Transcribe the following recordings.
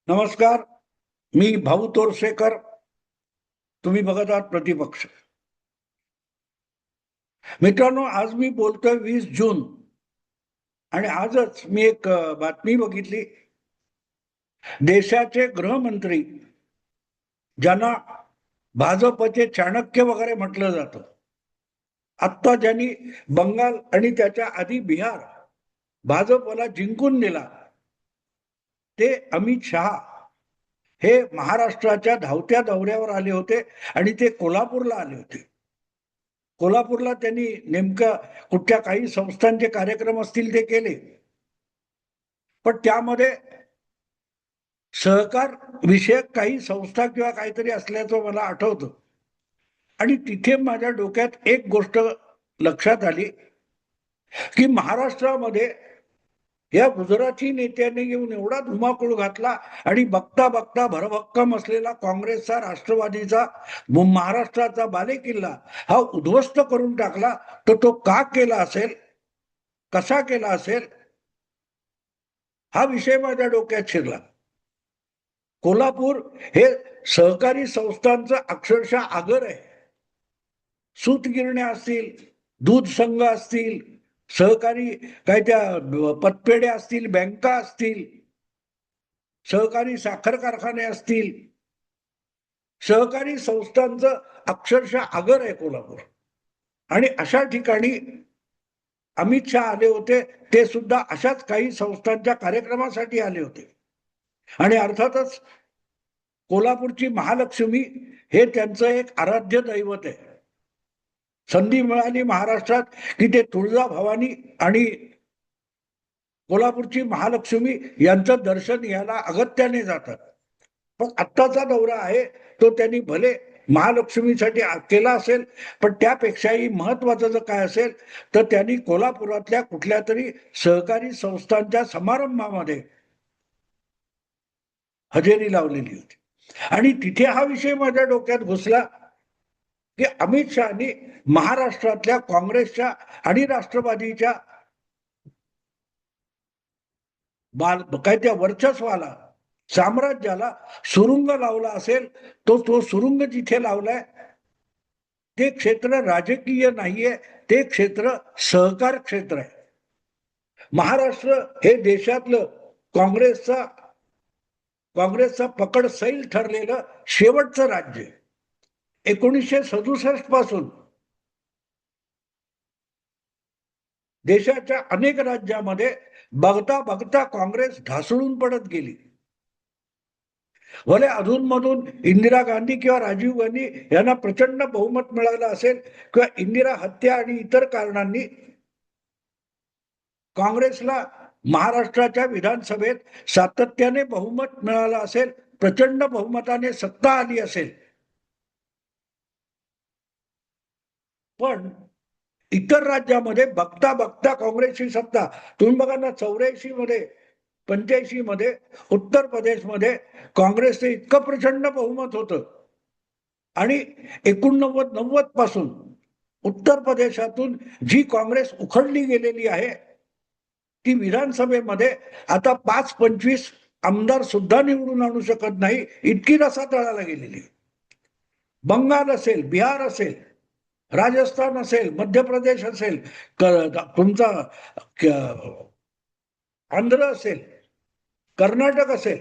नमस्कार. मी भाऊ तोरसेकर. तुम्ही बघत आहात प्रतिपक्ष. मित्रांनो, आज मी बोलतोय 20 जून. आणि आजच मी एक बातमी बघितली. देशाचे गृहमंत्री, ज्यांना भाजपचे चाणक्य वगैरे म्हटलं जातं, आत्ता ज्यांनी बंगाल आणि त्याच्या आधी बिहार भाजपला जिंकून दिला, ते अमित शहा हे महाराष्ट्राच्या धावत्या दौऱ्यावर आले होते. आणि ते कोल्हापूरला आले होते. कोल्हापूरला त्यांनी नेमकं कुठच्या काही संस्थांचे कार्यक्रम असतील ते केले, पण त्यामध्ये सहकार विषयक काही संस्था किंवा काहीतरी असल्याचं मला आठवतं. आणि तिथे माझ्या डोक्यात एक गोष्ट लक्षात आली की महाराष्ट्रामध्ये या गुजराती नेत्याने येऊन एवढा धुमाकूळ घातला आणि बघता बघता भरभक्कम असलेला काँग्रेसचा, राष्ट्रवादीचा, महाराष्ट्राचा बालेकिल्ला हा उद्ध्वस्त करून टाकला. तर तो का केला असेल, कसा केला असेल, हा विषय माझ्या डोक्यात शिरला. कोल्हापूर हे सहकारी संस्थांचं अक्षरशः आगर आहे. सूतगिरण्या असतील, दूध संघ असतील, सहकारी काय त्या पतपेढ्या असतील, बँका असतील, सहकारी साखर कारखाने असतील, सहकारी संस्थांचं अक्षरशः आगर आहे कोल्हापूर. आणि अशा ठिकाणी अमित शहा आले होते. ते सुद्धा अशाच काही संस्थांच्या कार्यक्रमासाठी आले होते. आणि अर्थातच कोल्हापूरची महालक्ष्मी हे त्यांचं एक आराध्य दैवत आहे. संधी मिळाली महाराष्ट्रात की ते तुळजाभवानी आणि कोल्हापूरची महालक्ष्मी यांचं दर्शन घ्यायला अगत्याने जातात. पण आत्ताचा दौरा आहे तो त्यांनी भले महालक्ष्मीसाठी केला असेल, पण त्यापेक्षाही महत्वाचं जर काय असेल तर त्यांनी कोल्हापुरातल्या कुठल्या तरी सहकारी संस्थांच्या समारंभामध्ये हजेरी लावलेली होती. आणि तिथे हा विषय माझ्या डोक्यात घुसला की अमित शहानी महाराष्ट्रातल्या काँग्रेसच्या आणि राष्ट्रवादीच्या काय त्या वर्चस्वाला, साम्राज्याला सुरुंग लावला असेल. तो सुरुंग जिथे लावलाय ते क्षेत्र राजकीय नाहीये, ते क्षेत्र सहकार क्षेत्र आहे. महाराष्ट्र हे देशातलं काँग्रेसचा पकड सैल ठरलेलं शेवटचं राज्य. 1967 पासून देशाच्या अनेक राज्यामध्ये बघता बघता काँग्रेस ढासळून पडत गेली. भले अधूनमधून इंदिरा गांधी किंवा राजीव गांधी यांना प्रचंड बहुमत मिळालं असेल, किंवा इंदिरा हत्या आणि इतर कारणांनी काँग्रेसला महाराष्ट्राच्या विधानसभेत सातत्याने बहुमत मिळालं असेल, प्रचंड बहुमताने सत्ता आली असेल, पण इतर राज्यामध्ये बघता बघता काँग्रेसची सत्ता, तुम्ही बघा ना, 84 मध्ये, 85 मध्ये उत्तर प्रदेशमध्ये काँग्रेसचं इतकं प्रचंड बहुमत होतं. आणि 89-90 पासून उत्तर प्रदेशातून जी काँग्रेस उखडली गेलेली आहे ती विधानसभेमध्ये आता 5-25 आमदार सुद्धा निवडून आणू शकत नाही, इतकी रसातळाला गेलेली. बंगाल असेल, बिहार असेल, राजस्थान असेल, मध्य प्रदेश असेल, तुमचा आंध्र असेल, कर्नाटक असेल,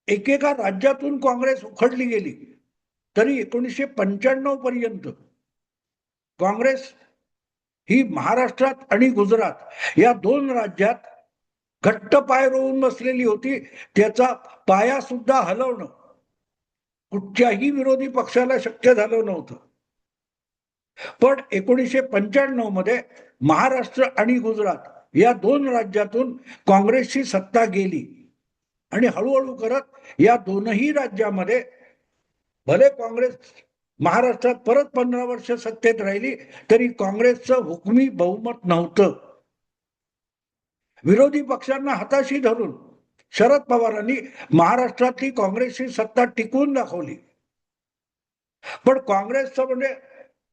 एकेका राज्यातून काँग्रेस उखडली गेली. तरी 1995 पर्यंत काँग्रेस ही महाराष्ट्रात आणि गुजरात या दोन राज्यात घट्ट पाय रोवून बसलेली होती. त्याचा पाया सुद्धा हलवणं कुठच्याही विरोधी पक्षाला शक्य झालं नव्हतं. पण 1995 मध्ये महाराष्ट्र आणि गुजरात या दोन राज्यातून काँग्रेसची सत्ता गेली. आणि हळूहळू करत या दोनही राज्यामध्ये भले काँग्रेस महाराष्ट्रात परत 15 वर्ष सत्तेत राहिली तरी काँग्रेसचं हुकमी बहुमत नव्हतं. विरोधी पक्षांना हाताशी धरून शरद पवारांनी महाराष्ट्रातली काँग्रेसची सत्ता टिकवून दाखवली. पण काँग्रेसचं म्हणजे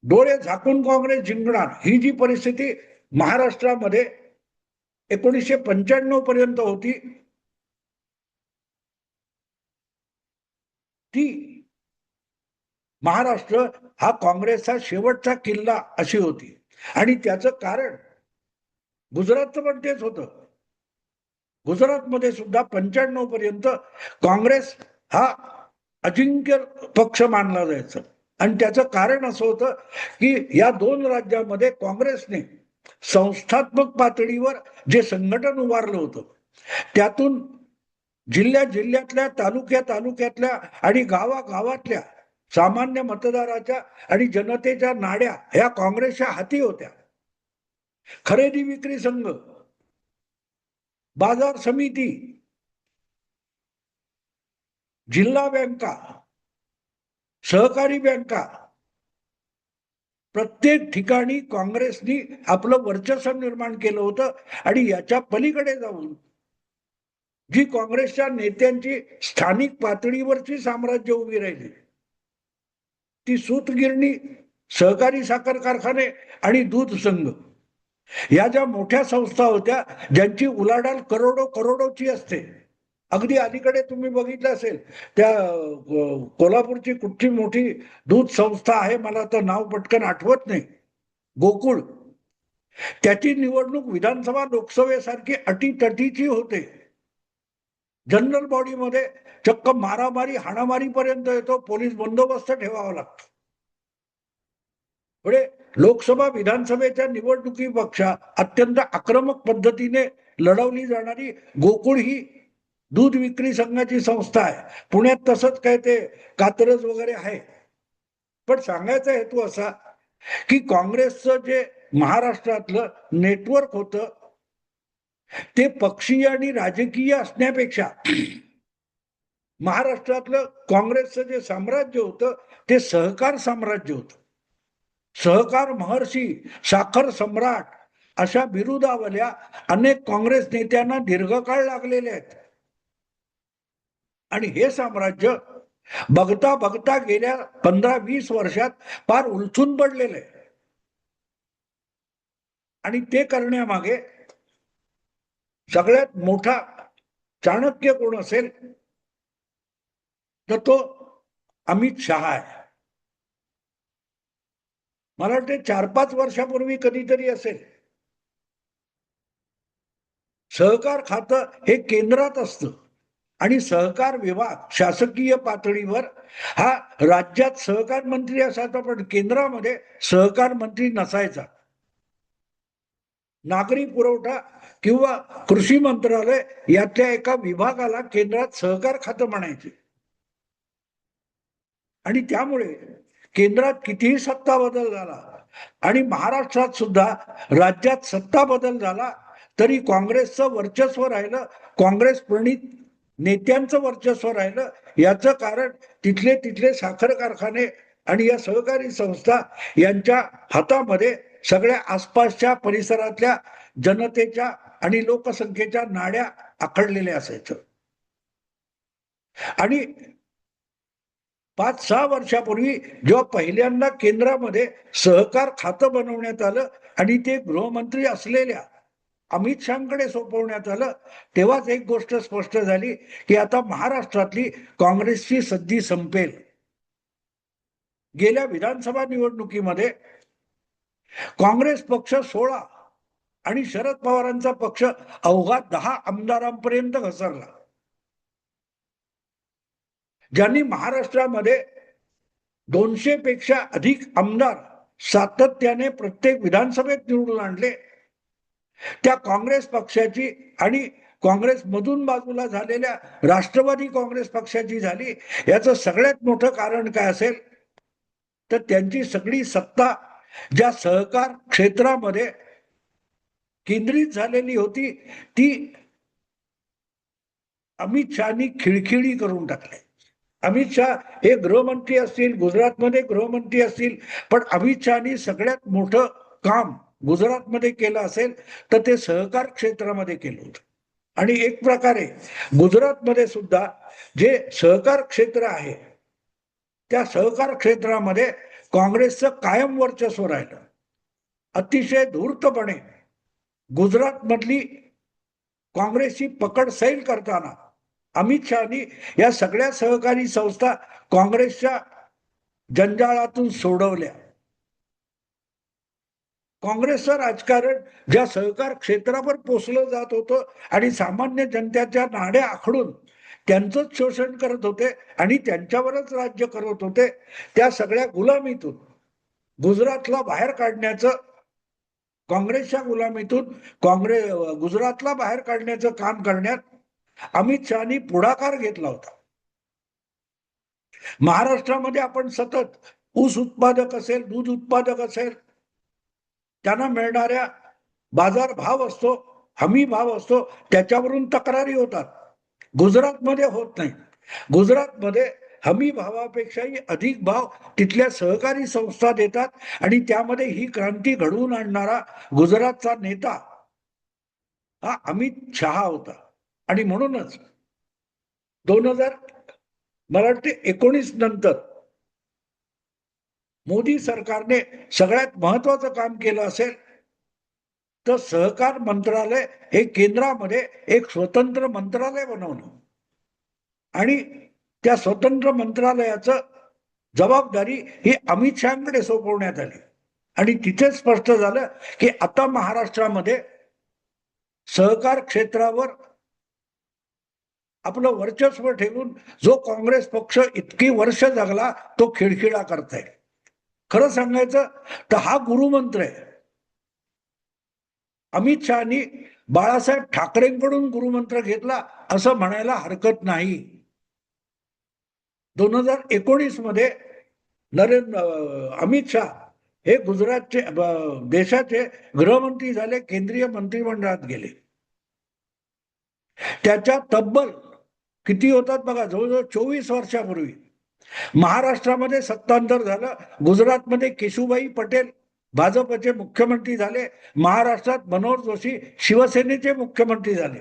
डोळे झाकून काँग्रेस जिंकणार ही जी परिस्थिती महाराष्ट्रामध्ये 1995 पर्यंत होती, ती महाराष्ट्र हा काँग्रेसचा शेवटचा किल्ला अशी होती. आणि त्याचं कारण गुजरातचं पण तेच होतं. गुजरातमध्ये सुद्धा 95 पर्यंत काँग्रेस हा अजिंक्य पक्ष मानला जायचा. आणि त्याचं कारण असं होतं की या दोन राज्यामध्ये काँग्रेसने संस्थात्मक पातळीवर जे संघटन उभारलं होतं, त्यातून जिल्ह्यातल्या, तालुक्यातल्या आणि गावागावातल्या सामान्य मतदाराच्या आणि जनतेच्या नाड्या ह्या काँग्रेसच्या हाती होत्या. खरेदी विक्री संघ, बाजार समिती, जिल्हा बँका, सहकारी बँका, प्रत्येक ठिकाणी काँग्रेसनी आपलं वर्चस्व निर्माण केलं होतं. आणि याच्या पलीकडे जाऊन जी काँग्रेसच्या नेत्यांची स्थानिक पातळीवरची साम्राज्य उभी राहिली, ती सूतगिरणी, सहकारी साखर कारखाने आणि दूध संघ, या ज्या मोठ्या संस्था होत्या ज्यांची उलाढाल करोडोची असते. अगदी अलीकडे तुम्ही बघितलं असेल, त्या कोल्हापूरची कुठची मोठी दूध संस्था आहे, मला तर नाव पटकन आठवत नाही, गोकुळ, त्याची निवडणूक विधानसभा लोकसभेसारखी अटीतटीची होते. जनरल बॉडीमध्ये चक्क मारामारी हाणामारी पर्यंत येतो, पोलीस बंदोबस्त ठेवावा लागतो. पुढे लोकसभा विधानसभेच्या निवडणुकीपेक्षा अत्यंत आक्रमक पद्धतीने लढवली जाणारी गोकुळ ही दूध विक्री संघाची संस्था आहे. पुण्यात तसंच काय ते कात्रज वगैरे आहे. पण सांगायचा हेतू असा की काँग्रेसचं जे महाराष्ट्रातलं नेटवर्क होतं ते पक्षीय आणि राजकीय असण्यापेक्षा महाराष्ट्रातलं काँग्रेसचं जे साम्राज्य होतं ते सहकार साम्राज्य होतं. सहकार महर्षी, साखर सम्राट अशा बिरुदावल्या अनेक काँग्रेस नेत्यांना दीर्घकाळ लागलेल्या आहेत. आणि हे साम्राज्य बघता बघता गेल्या 15-20 वर्षात फार उलथून पडलेलं आहे. आणि ते करण्यामागे सगळ्यात मोठा चाणक्य कोण असेल तर तो अमित शहा आहे. मला वाटते 4-5 वर्षापूर्वी कधीतरी असेल, सहकार खातं हे केंद्रात असतं आणि सहकार विभाग शासकीय पातळीवर हा राज्यात सहकार मंत्री असायचा, पण केंद्रामध्ये सहकार मंत्री नसायचा. नागरी पुरवठा किंवा कृषी मंत्रालय यातल्या एका विभागाला केंद्रात सहकार खातं म्हणायचे. आणि त्यामुळे केंद्रात कितीही सत्ता बदल झाला आणि महाराष्ट्रात सुद्धा राज्यात सत्ता बदल झाला तरी काँग्रेसचं वर्चस्व राहिलं, काँग्रेस प्रणित नेत्यांचं वर्चस्व राहिलं. याचं कारण तिथले साखर कारखाने आणि या सहकारी संस्था यांच्या हातामध्ये सगळ्या आसपासच्या परिसरातल्या जनतेच्या आणि लोकसंख्येच्या नाड्या आखडलेल्या असायचं. आणि 5-6 वर्षापूर्वी जेव्हा पहिल्यांदा केंद्रामध्ये सहकार खातं बनवण्यात आलं आणि ते गृहमंत्री असलेल्या अमित शहाकडे सोपवण्यात आलं, तेव्हाच एक गोष्ट स्पष्ट झाली की आता महाराष्ट्रातली काँग्रेसची सद्दी संपेल. गेल्या विधानसभा निवडणुकीमध्ये काँग्रेस पक्ष 16 आणि शरद पवारांचा पक्ष अवघा 10 आमदारांपर्यंत घसरला. ज्यांनी महाराष्ट्रामध्ये 200 पेक्षा अधिक आमदार सातत्याने प्रत्येक विधानसभेत निवडून आणले, त्या काँग्रेस पक्षाची आणि काँग्रेस मधून बाजूला झालेल्या राष्ट्रवादी काँग्रेस पक्षाची झाली. याचं सगळ्यात मोठं कारण काय असेल तर त्यांची सगळी सत्ता ज्या सहकार क्षेत्रामध्ये केंद्रित झालेली होती ती अमित शहानी खिळखिळी करून टाकली. अमित शहा हे गृहमंत्री असतील, गुजरातमध्ये गृहमंत्री असतील, पण अमित शहानी सगळ्यात मोठं काम गुजरातमध्ये केलं असेल तर ते सहकार क्षेत्रामध्ये केलं होतं. आणि एक प्रकारे गुजरातमध्ये सुद्धा जे सहकार क्षेत्र आहे त्या सहकार क्षेत्रामध्ये काँग्रेसचं कायम वर्चस्व राहिलं. अतिशय धूर्तपणे गुजरात मधली काँग्रेसची पकड सैल करताना अमित शहानी या सगळ्या सहकारी संस्था काँग्रेसच्या जंजाळातून सोडवल्या. काँग्रेसचं राजकारण ज्या सहकार क्षेत्रावर पोचलं जात होतं आणि सामान्य जनतेच्या नाड्या आखडून त्यांचंच शोषण करत होते आणि त्यांच्यावरच राज्य करत होते, त्या सगळ्या गुलामीतून गुजरातला बाहेर काढण्याचं, काँग्रेसच्या गुलामीतून गुजरातला बाहेर काढण्याचं काम करण्यात अमित शहानी पुढाकार घेतला होता. महाराष्ट्रामध्ये आपण सतत ऊस उत्पादक असेल, दूध उत्पादक असेल, त्यांना मिळणाऱ्या बाजार भाव असतो, हमी भाव असतो, त्याच्यावरून तक्रारी होतात. गुजरातमध्ये होत नाही. गुजरातमध्ये हमी भावापेक्षाही अधिक भाव तिथल्या सहकारी संस्था देतात आणि त्यामध्ये ही क्रांती घडवून आणणारा गुजरातचा नेता हा अमित शहा होता. आणि म्हणूनच 2000 मला वाटते 19 नंतर मोदी सरकारने सगळ्यात महत्वाचं काम केलं असेल तर सहकार मंत्रालय हे केंद्रामध्ये एक स्वतंत्र मंत्रालय बनवणं आणि त्या स्वतंत्र मंत्रालयाचं जबाबदारी ही अमित शहाकडे सोपवण्यात आली. आणि तिथे स्पष्ट झालं की आता महाराष्ट्रामध्ये सहकार क्षेत्रावर आपलं वर्चस्व ठेवून जो काँग्रेस पक्ष इतकी वर्ष जगला तो खिळखिळा करताय. खरं सांगायचं तर हा गुरुमंत्र आहे. अमित शहानी बाळासाहेब ठाकरेंकडून गुरुमंत्र घेतला असं म्हणायला हरकत नाही. 2019 मध्ये अमित शहा हे गुजरातचे देशाचे गृहमंत्री झाले, केंद्रीय मंत्रिमंडळात गेले. त्याच्या तब्बल किती होतात बघा, जवळजवळ 24 वर्षापूर्वी महाराष्ट्रामध्ये सत्तांतर झालं. गुजरातमध्ये केशुभाई पटेल भाजपचे मुख्यमंत्री झाले. महाराष्ट्रात मनोहर जोशी शिवसेनेचे मुख्यमंत्री झाले.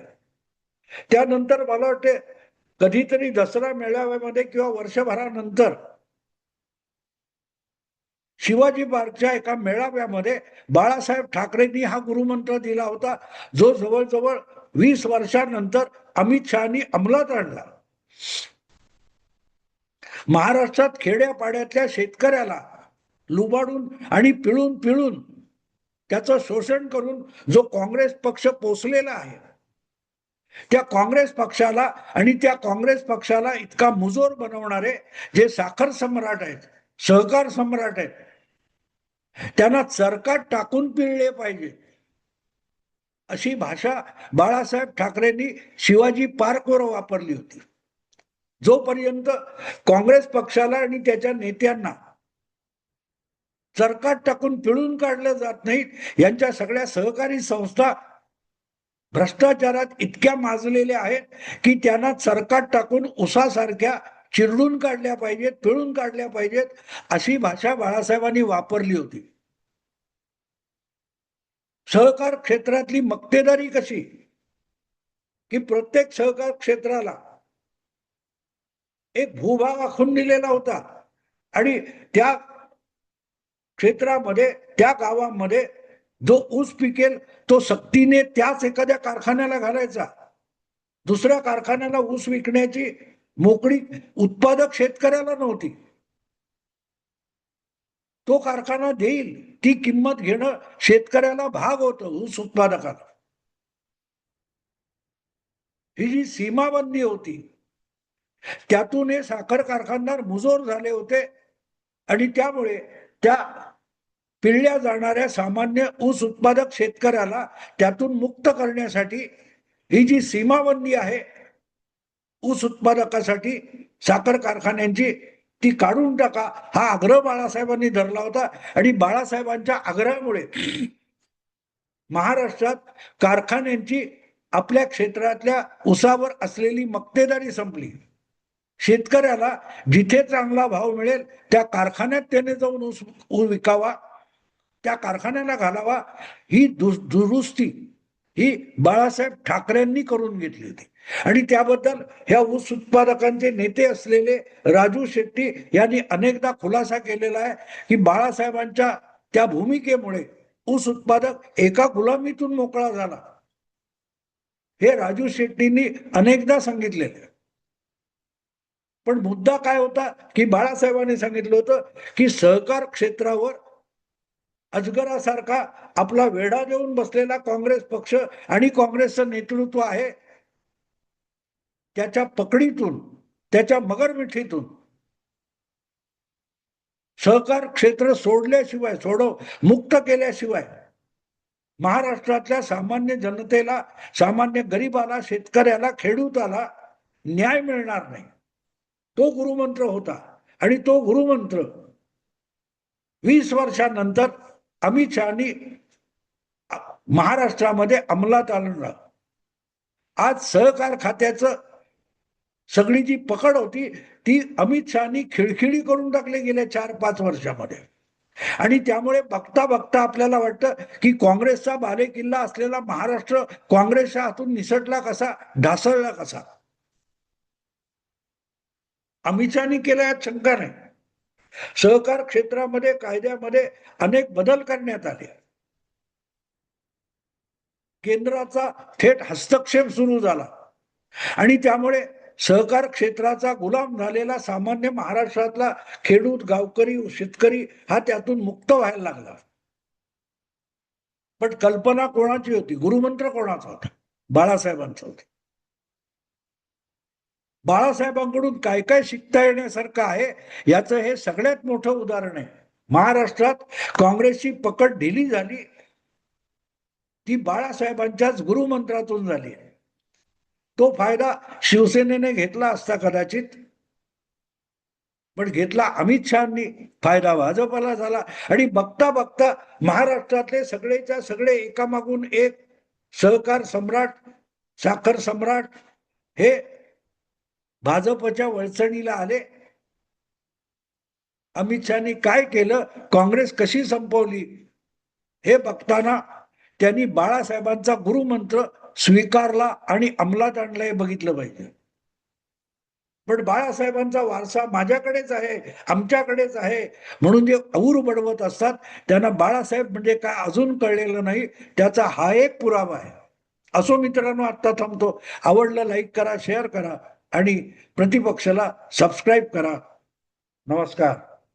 त्यानंतर मला वाटते कधीतरी दसरा मेळाव्यामध्ये किंवा वर्षभरानंतर शिवाजी पार्कच्या एका मेळाव्यामध्ये बाळासाहेब ठाकरेंनी हा गुरुमंत्र दिला होता, जो जवळजवळ 20 वर्षांनंतर अमित शहानी अंमलात आणला. महाराष्ट्रात खेड्यापाड्यातल्या शेतकऱ्याला लुबाडून आणि पिळून पिळून त्याचं शोषण करून जो काँग्रेस पक्ष पोचलेला आहे, त्या काँग्रेस पक्षाला आणि त्या काँग्रेस पक्षाला इतका मुजोर बनवणारे जे साखर सम्राट आहेत, सहकार सम्राट आहेत, त्यांना चरकात टाकून पिळले पाहिजे अशी भाषा बाळासाहेब ठाकरेंनी शिवाजी पार्कवर वापरली होती. जोपर्यंत काँग्रेस पक्षाला आणि त्याच्या नेत्यांना चरकात टाकून पिळून काढलं जात नाही, यांच्या सगळ्या सहकारी संस्था भ्रष्टाचारात इतक्या माजलेल्या आहेत की त्यांना चरकात टाकून उसासारख्या चिरडून काढल्या पाहिजेत, पिळून काढल्या पाहिजेत, अशी भाषा बाळासाहेबांनी वापरली होती. सहकार क्षेत्रातली मक्तेदारी कशी की प्रत्येक सहकार क्षेत्राला एक भूभाग आखून दिलेला होता आणि त्या क्षेत्रामध्ये, त्या गावामध्ये जो ऊस पिकेल तो सक्तीने त्याच एखाद्या कारखान्याला घालायचा. दुसऱ्या कारखान्याला ऊस विकण्याची मोकळी उत्पादक शेतकऱ्याला नव्हती. तो कारखाना देईल ती किंमत घेणं शेतकऱ्याला भाग होतं, ऊस उत्पादकाला. ही जी सीमाबंदी होती त्यातून हे साखर कारखानदार मुजोर झाले होते आणि त्यामुळे त्या पिळल्या जाणाऱ्या सामान्य ऊस उत्पादक शेतकऱ्याला त्यातून मुक्त करण्यासाठी ही जी सीमाबंदी आहे ऊस उत्पादकासाठी साखर कारखान्यांची, ती काढून टाका, हा आग्रह बाळासाहेबांनी धरला होता. आणि बाळासाहेबांच्या आग्रहामुळे महाराष्ट्रात कारखान्यांची आपल्या क्षेत्रातल्या ऊसावर असलेली मक्तेदारी संपली. शेतकऱ्याला जिथे चांगला भाव मिळेल त्या कारखान्यात त्याने जाऊन ऊस विकावा, त्या कारखान्याला घालावा. ही दुरुस्ती ही बाळासाहेब ठाकरेंनी करून घेतली होती. आणि त्याबद्दल ह्या ऊस उत्पादकांचे नेते असलेले राजू शेट्टी यांनी अनेकदा खुलासा केलेला आहे की बाळासाहेबांच्या त्या भूमिकेमुळे ऊस उत्पादक एका गुलामीतून मोकळा झाला. हे राजू शेट्टींनी अनेकदा सांगितलेले. पण मुद्दा काय होता की बाळासाहेबांनी सांगितलं होतं की सहकार क्षेत्रावर अजगरासारखा आपला वेढा देऊन बसलेला काँग्रेस पक्ष आणि काँग्रेसचं नेतृत्व आहे, त्याच्या पकडीतून, त्याच्या मगरमिठीतून सहकार क्षेत्र सोडल्याशिवाय, मुक्त केल्याशिवाय महाराष्ट्रातल्या सामान्य जनतेला, सामान्य गरीबाला, शेतकऱ्याला, खेडूताला न्याय मिळणार नाही. तो गुरुमंत्र होता आणि तो गुरुमंत्र 20 वर्षानंतर अमित शहानी महाराष्ट्रामध्ये अंमलात आणलं. आज सहकार खात्याचं सगळी जी पकड होती ती अमित शहानी खिळखिळी करून टाकली गेल्या 4-5 वर्षामध्ये. आणि त्यामुळे बघता बघता आपल्याला वाटतं की काँग्रेसचा बालेकिल्ला असलेला महाराष्ट्र काँग्रेसच्या हातून निसटला कसा, ढासळला कसा. अमित शहानी केला यात शंका नाही. सहकार क्षेत्रामध्ये कायद्यामध्ये अनेक बदल करण्यात आले. केंद्राचा थेट हस्तक्षेप सुरू झाला आणि त्यामुळे सहकार क्षेत्राचा गुलाम झालेला सामान्य महाराष्ट्रातला खेडूत, गावकरी, शेतकरी हा त्यातून मुक्त व्हायला लागला. पण कल्पना कोणाची होती, गुरुमंत्र कोणाचा होता? बाळासाहेबांचा होता. बाळासाहेबांकडून काय काय शिकता येण्यासारखं आहे याचं हे सगळ्यात मोठं उदाहरण आहे. महाराष्ट्रात काँग्रेसची पकड ढिली झाली ती बाळासाहेबांच्याच गुरुमंत्रातून झाली. तो फायदा शिवसेनेने घेतला असता कदाचित, पण घेतला अमित शहानी, फायदा भाजपला झाला. आणि बघता बघता महाराष्ट्रातले सगळेच्या सगळे एकामागून एक सहकार सम्राट, साखर सम्राट हे भाजपच्या वळचणीला आले. अमित शहानी काय केलं, काँग्रेस कशी संपवली हे बघताना त्यांनी बाळासाहेबांचा गुरुमंत्र स्वीकारला आणि अंमलात आणला हे बघितलं पाहिजे. पण बाळासाहेबांचा वारसा माझ्याकडेच आहे, आमच्याकडेच आहे म्हणून जे और बडवत असतात त्यांना बाळासाहेब म्हणजे काय अजून कळलेलं नाही, त्याचा हा एक पुरावा आहे. असो मित्रांनो, आता थांबतो. आवडलं लाईक करा, शेअर करा आणि प्रतिपक्षाला सबस्क्राईब करा. नमस्कार.